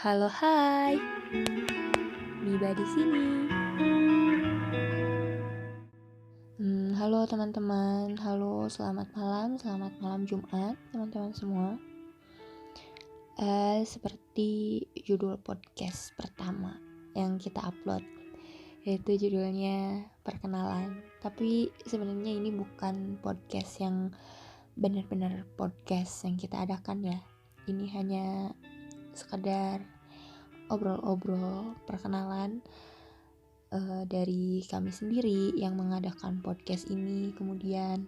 Halo, hai. Miba di sini. Halo teman-teman. Halo, selamat malam Jumat, teman-teman semua. Seperti judul podcast pertama yang kita upload, yaitu judulnya perkenalan. Tapi sebenarnya ini bukan podcast yang benar-benar podcast yang kita adakan ya. Ini hanya sekedar obrol-obrol perkenalan dari kami sendiri yang mengadakan podcast ini, kemudian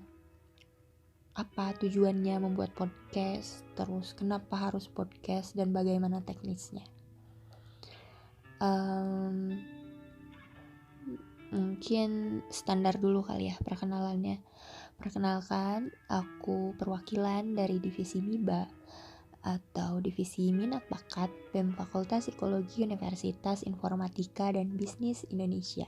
apa tujuannya membuat podcast, terus kenapa harus podcast, dan bagaimana teknisnya. Mungkin standar dulu kali ya perkenalannya. Perkenalkan, aku perwakilan dari divisi MIBA atau Divisi Minat Bakat BEM Fakultas Psikologi Universitas Informatika dan Bisnis Indonesia.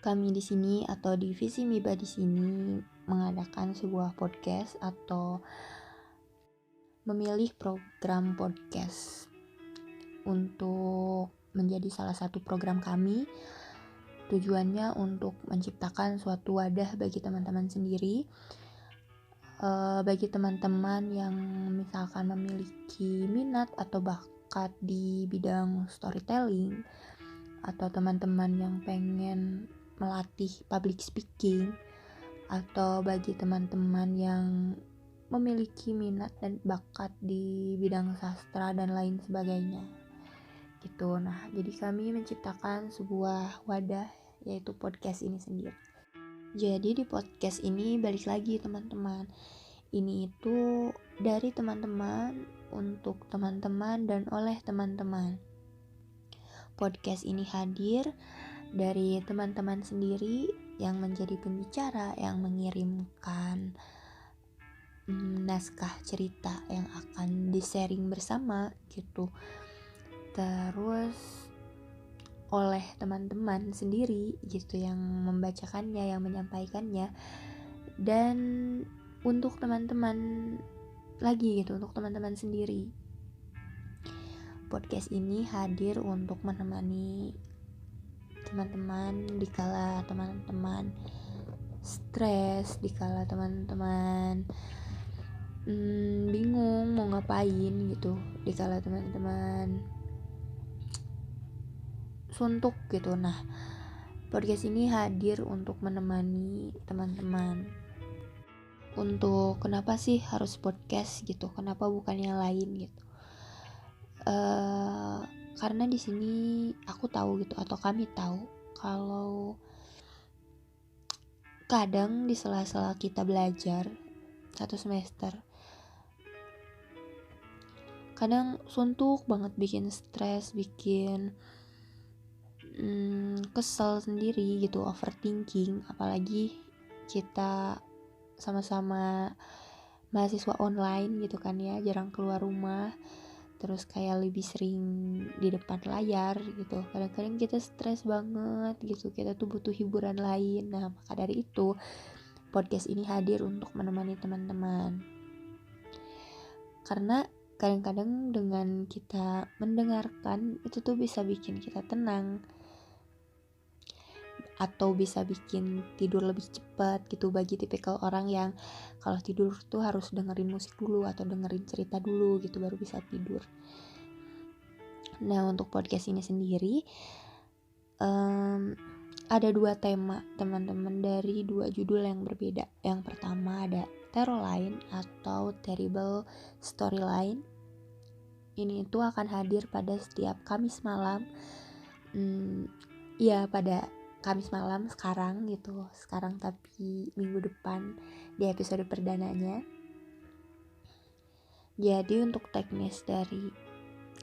Kami di sini atau divisi MIBA di sini mengadakan sebuah podcast atau memilih program podcast untuk menjadi salah satu program kami. Tujuannya untuk menciptakan suatu wadah bagi teman-teman sendiri, bagi teman-teman yang misalkan memiliki minat atau bakat di bidang storytelling, atau teman-teman yang pengen melatih public speaking, atau bagi teman-teman yang memiliki minat dan bakat di bidang sastra dan lain sebagainya gitu. Nah, jadi kami menciptakan sebuah wadah, yaitu podcast ini sendiri. Jadi di podcast ini balik lagi teman-teman, ini itu dari teman-teman, untuk teman-teman, dan oleh teman-teman. Podcast ini hadir dari teman-teman sendiri yang menjadi pembicara, yang mengirimkan naskah cerita yang akan di-sharing bersama gitu. Terus oleh teman-teman sendiri gitu yang membacakannya, yang menyampaikannya. Dan untuk teman-teman lagi gitu, untuk teman-teman sendiri. Podcast ini hadir untuk menemani teman-teman dikala teman-teman stres, dikala teman-teman bingung mau ngapain gitu, dikala teman-teman suntuk gitu. Nah, podcast ini hadir untuk menemani teman-teman. Untuk kenapa sih harus podcast gitu, kenapa bukan yang lain gitu. Karena di sini aku tahu gitu, atau kami tahu kalau kadang di sela-sela kita belajar satu semester, kadang suntuk banget, bikin stres, bikin kesel sendiri gitu, overthinking. Apalagi kita sama-sama mahasiswa online gitu kan ya, jarang keluar rumah, terus kayak lebih sering di depan layar gitu. Kadang-kadang kita stres banget gitu, kita tuh butuh hiburan lain. Nah, maka dari itu podcast ini hadir untuk menemani teman-teman. Karena kadang-kadang dengan kita mendengarkan itu tuh bisa bikin kita tenang, atau bisa bikin tidur lebih cepat gitu, bagi tipikal orang yang kalau tidur tuh harus dengerin musik dulu atau dengerin cerita dulu gitu baru bisa tidur. Nah, untuk podcast ini sendiri ada 2 tema teman-teman, dari 2 judul yang berbeda. Yang pertama ada Terrorline atau Terrible Storyline. Ini itu akan hadir pada setiap Kamis malam. Ya, pada Kamis malam sekarang gitu. Sekarang tapi minggu depan di episode perdananya. Jadi untuk teknis dari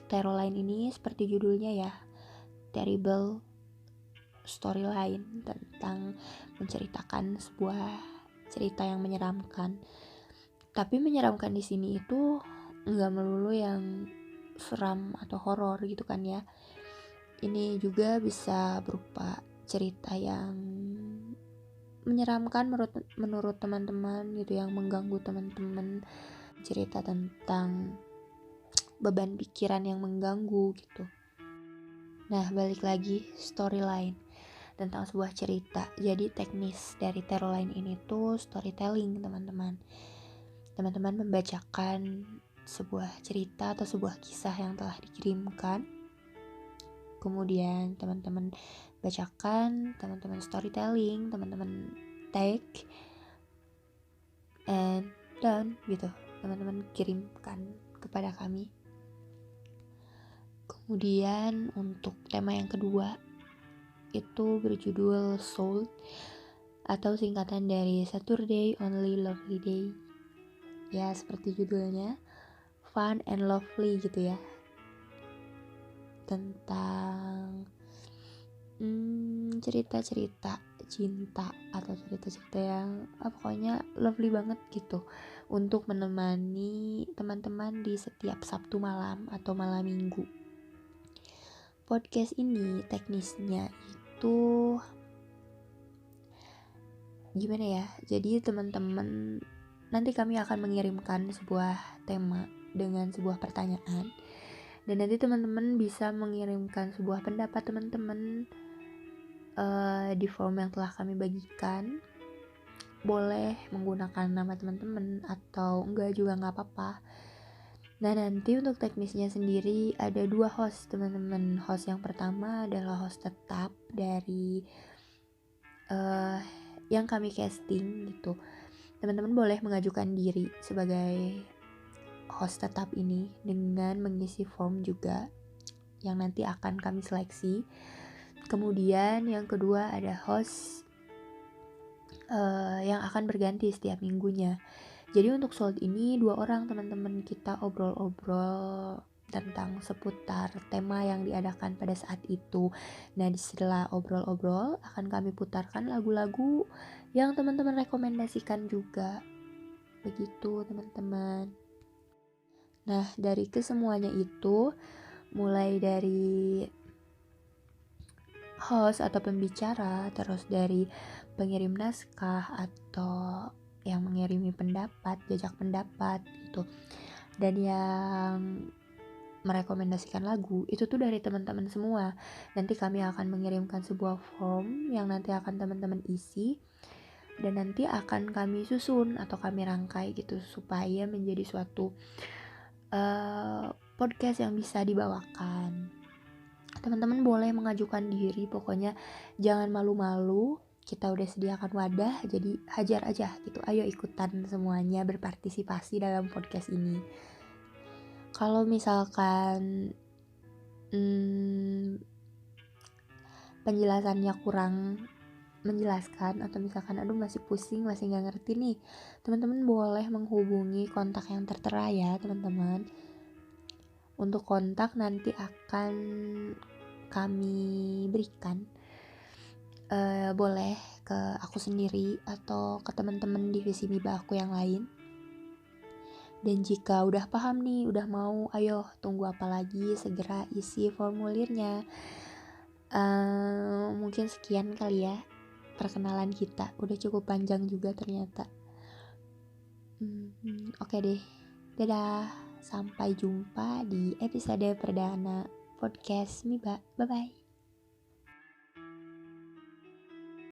Terrorline ini seperti judulnya ya, Terrible Storyline, tentang menceritakan sebuah cerita yang menyeramkan. Tapi menyeramkan di sini itu nggak melulu yang seram atau horor gitu kan ya. Ini juga bisa berupa cerita yang menyeramkan menurut teman-teman gitu, yang mengganggu teman-teman. Cerita tentang beban pikiran yang mengganggu gitu. Nah, balik lagi storyline tentang sebuah cerita. Jadi teknis dari Teroline ini tuh storytelling, teman-teman. Teman-teman membacakan sebuah cerita atau sebuah kisah yang telah dikirimkan. Kemudian teman-teman bacakan, teman-teman storytelling, teman-teman tag, and done gitu. Teman-teman kirimkan kepada kami. Kemudian untuk tema yang kedua itu berjudul Soul atau singkatan dari Saturday Only Lovely Day. Ya, seperti judulnya, fun and lovely gitu ya. Tentang cerita-cerita cinta atau cerita-cerita yang pokoknya lovely banget gitu untuk menemani teman-teman di setiap Sabtu malam atau malam Minggu. Podcast ini teknisnya itu gimana ya? Jadi teman-teman, nanti kami akan mengirimkan sebuah tema dengan sebuah pertanyaan. Dan nanti teman-teman bisa mengirimkan sebuah pendapat teman-teman di form yang telah kami bagikan. Boleh menggunakan nama teman-teman atau enggak juga nggak apa-apa. Nah, nanti untuk teknisnya sendiri ada 2 host, teman-teman. Host yang pertama adalah host tetap dari yang kami casting gitu. Teman-teman boleh mengajukan diri sebagai host tetap ini dengan mengisi form juga yang nanti akan kami seleksi. Kemudian yang kedua ada host yang akan berganti setiap minggunya. Jadi untuk Sold ini 2 orang teman-teman kita obrol-obrol tentang seputar tema yang diadakan pada saat itu. Nah, setelah obrol-obrol akan kami putarkan lagu-lagu yang teman-teman rekomendasikan juga. Begitu teman-teman. Nah, dari kesemuanya itu, mulai dari host atau pembicara, terus dari pengirim naskah atau yang mengirimi pendapat, jajak pendapat gitu, dan yang merekomendasikan lagu, itu tuh dari teman-teman semua. Nanti kami akan mengirimkan sebuah form yang nanti akan teman-teman isi dan nanti akan kami susun atau kami rangkai gitu supaya menjadi suatu podcast yang bisa dibawakan. Teman-teman boleh mengajukan diri, pokoknya jangan malu-malu. Kita udah sediakan wadah, jadi hajar aja gitu. Ayo ikutan semuanya berpartisipasi dalam podcast ini. Kalau misalkan penjelasannya kurang menjelaskan atau misalkan aduh masih pusing, masih nggak ngerti nih, teman-teman boleh menghubungi kontak yang tertera ya teman-teman. Untuk kontak nanti akan kami berikan, boleh ke aku sendiri atau ke teman-teman divisi MIBA aku yang lain. Dan jika udah paham nih, udah mau, ayo tunggu apa lagi, segera isi formulirnya. Mungkin sekian kali ya perkenalan kita, udah cukup panjang juga ternyata. Oke deh, dadah, sampai jumpa di episode perdana podcast MIBA. Bye bye.